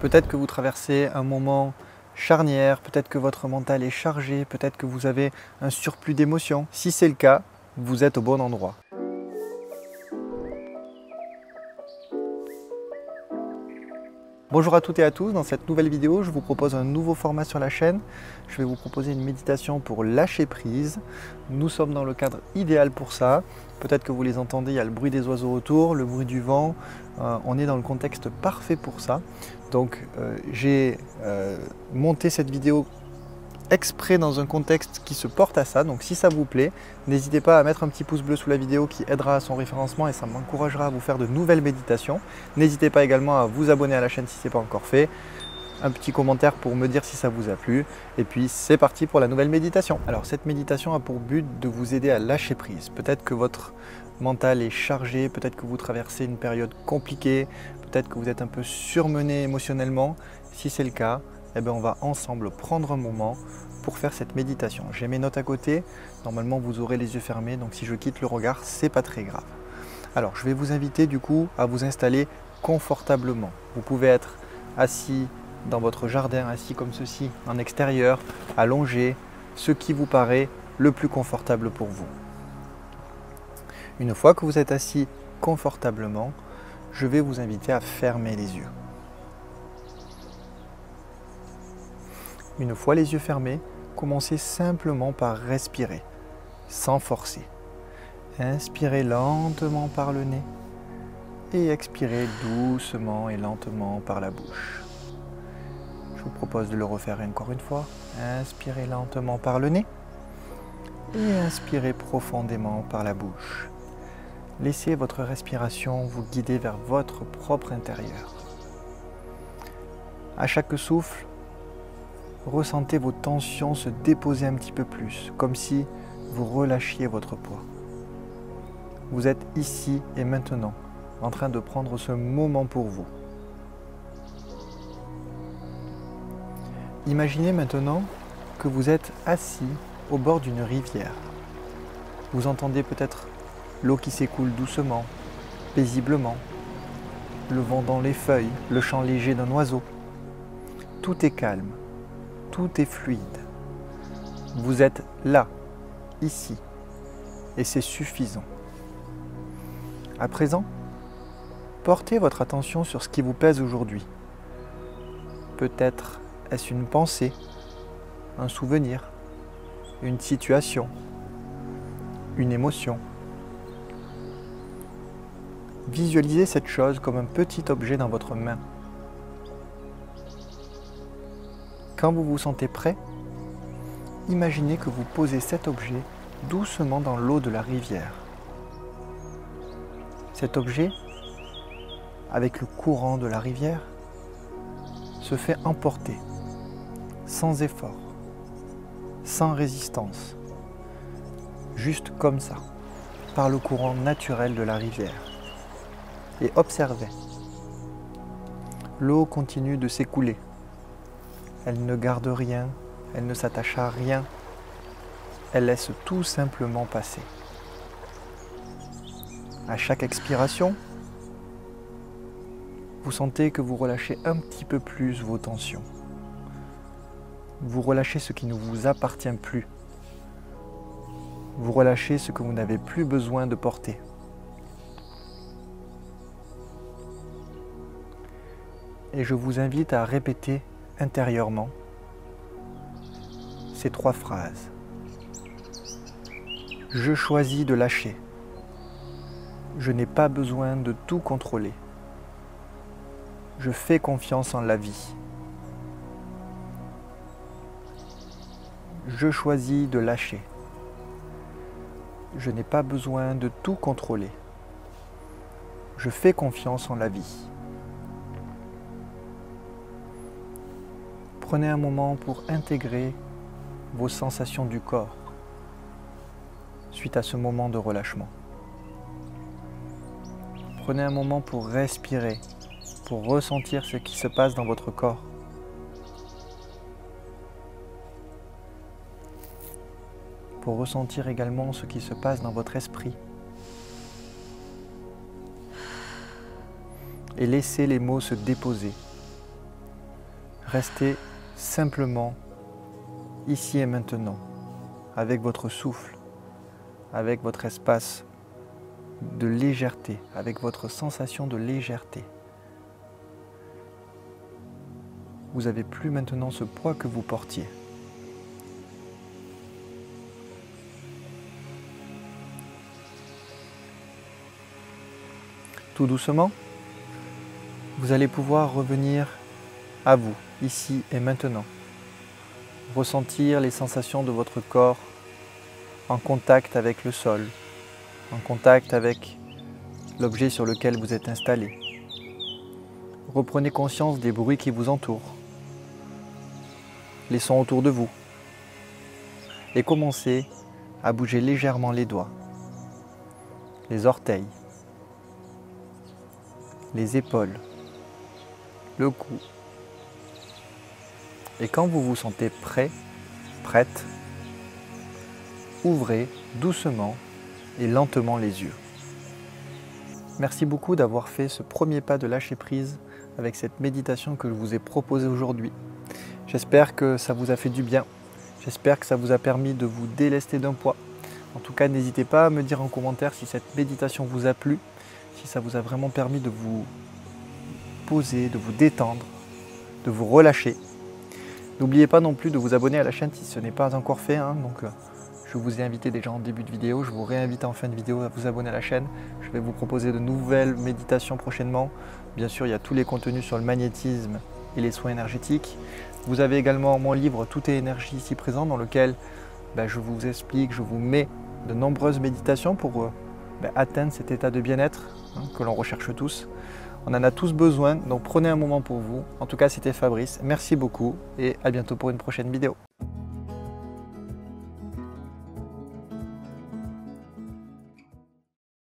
Peut-être que vous traversez un moment charnière, peut-être que votre mental est chargé, peut-être que vous avez un surplus d'émotions. Si c'est le cas, vous êtes au bon endroit. Bonjour à toutes et à tous, dans cette nouvelle vidéo, je vous propose un nouveau format sur la chaîne. Je vais vous proposer une méditation pour lâcher prise. Nous sommes dans le cadre idéal pour ça. Peut-être que vous les entendez, il y a le bruit des oiseaux autour, le bruit du vent. On est dans le contexte parfait pour ça. Donc j'ai monté cette vidéo exprès dans un contexte qui se porte à ça. Donc si ça vous plaît, n'hésitez pas à mettre un petit pouce bleu sous la vidéo qui aidera à son référencement et ça m'encouragera à vous faire de nouvelles méditations. N'hésitez pas également à vous abonner à la chaîne si ce n'est pas encore fait. Un petit commentaire pour me dire si ça vous a plu. Et puis c'est parti pour la nouvelle méditation. Alors cette méditation a pour but de vous aider à lâcher prise. Peut-être que votre mental est chargé, peut-être que vous traversez une période compliquée, peut-être que vous êtes un peu surmené émotionnellement. Si c'est le cas, eh bien, on va ensemble prendre un moment pour faire cette méditation. J'ai mes notes à côté, normalement vous aurez les yeux fermés, donc si je quitte le regard, c'est pas très grave. Alors je vais vous inviter du coup à vous installer confortablement. Vous pouvez être assis dans votre jardin, assis comme ceci, en extérieur, allongé, ce qui vous paraît le plus confortable pour vous. Une fois que vous êtes assis confortablement, je vais vous inviter à fermer les yeux. Une fois les yeux fermés, commencez simplement par respirer, sans forcer. Inspirez lentement par le nez et expirez doucement et lentement par la bouche. Je vous propose de le refaire encore une fois. Inspirez lentement par le nez et inspirez profondément par la bouche. Laissez votre respiration vous guider vers votre propre intérieur. À chaque souffle, ressentez vos tensions se déposer un petit peu plus, comme si vous relâchiez votre poids. Vous êtes ici et maintenant, en train de prendre ce moment pour vous. Imaginez maintenant que vous êtes assis au bord d'une rivière. Vous entendez peut-être l'eau qui s'écoule doucement, paisiblement, le vent dans les feuilles, le chant léger d'un oiseau. Tout est calme. Tout est fluide. Vous êtes là, ici, et c'est suffisant. À présent, portez votre attention sur ce qui vous pèse aujourd'hui. Peut-être est-ce une pensée, un souvenir, une situation, une émotion. Visualisez cette chose comme un petit objet dans votre main. Quand vous vous sentez prêt, imaginez que vous posez cet objet doucement dans l'eau de la rivière. Cet objet, avec le courant de la rivière, se fait emporter, sans effort, sans résistance, juste comme ça, par le courant naturel de la rivière. Et observez, l'eau continue de s'écouler. Elle ne garde rien, elle ne s'attache à rien, elle laisse tout simplement passer. À chaque expiration, vous sentez que vous relâchez un petit peu plus vos tensions. Vous relâchez ce qui ne vous appartient plus. Vous relâchez ce que vous n'avez plus besoin de porter. Et je vous invite à répéter intérieurement ces 3 phrases. Je choisis de lâcher. Je n'ai pas besoin de tout contrôler. Je fais confiance en la vie. Je choisis de lâcher. Je n'ai pas besoin de tout contrôler. Je fais confiance en la vie. Prenez un moment pour intégrer vos sensations du corps suite à ce moment de relâchement. Prenez un moment pour respirer, pour ressentir ce qui se passe dans votre corps. Pour ressentir également ce qui se passe dans votre esprit. Et laissez les mots se déposer. Restez simplement ici et maintenant, avec votre souffle, avec votre espace de légèreté, avec votre sensation de légèreté. Vous n'avez plus maintenant ce poids que vous portiez. Tout doucement, vous allez pouvoir revenir à vous, ici et maintenant. Ressentir les sensations de votre corps en contact avec le sol, en contact avec l'objet sur lequel vous êtes installé. Reprenez conscience des bruits qui vous entourent, les sons autour de vous, et commencez à bouger légèrement les doigts, les orteils, les épaules, le cou. Et quand vous vous sentez prêt, prête, ouvrez doucement et lentement les yeux. Merci beaucoup d'avoir fait ce premier pas de lâcher prise avec cette méditation que je vous ai proposée aujourd'hui. J'espère que ça vous a fait du bien. J'espère que ça vous a permis de vous délester d'un poids. En tout cas, n'hésitez pas à me dire en commentaire si cette méditation vous a plu, si ça vous a vraiment permis de vous poser, de vous détendre, de vous relâcher. N'oubliez pas non plus de vous abonner à la chaîne si ce n'est pas encore fait. Je vous ai invité déjà en début de vidéo, je vous réinvite en fin de vidéo à vous abonner à la chaîne. Je vais vous proposer de nouvelles méditations prochainement. Bien sûr, il y a tous les contenus sur le magnétisme et les soins énergétiques. Vous avez également mon livre Tout est énergie ici présent, dans lequel je vous explique, je vous mets de nombreuses méditations pour atteindre cet état de bien-être que l'on recherche tous. On en a tous besoin, donc prenez un moment pour vous. En tout cas, c'était Fabrice. Merci beaucoup et à bientôt pour une prochaine vidéo.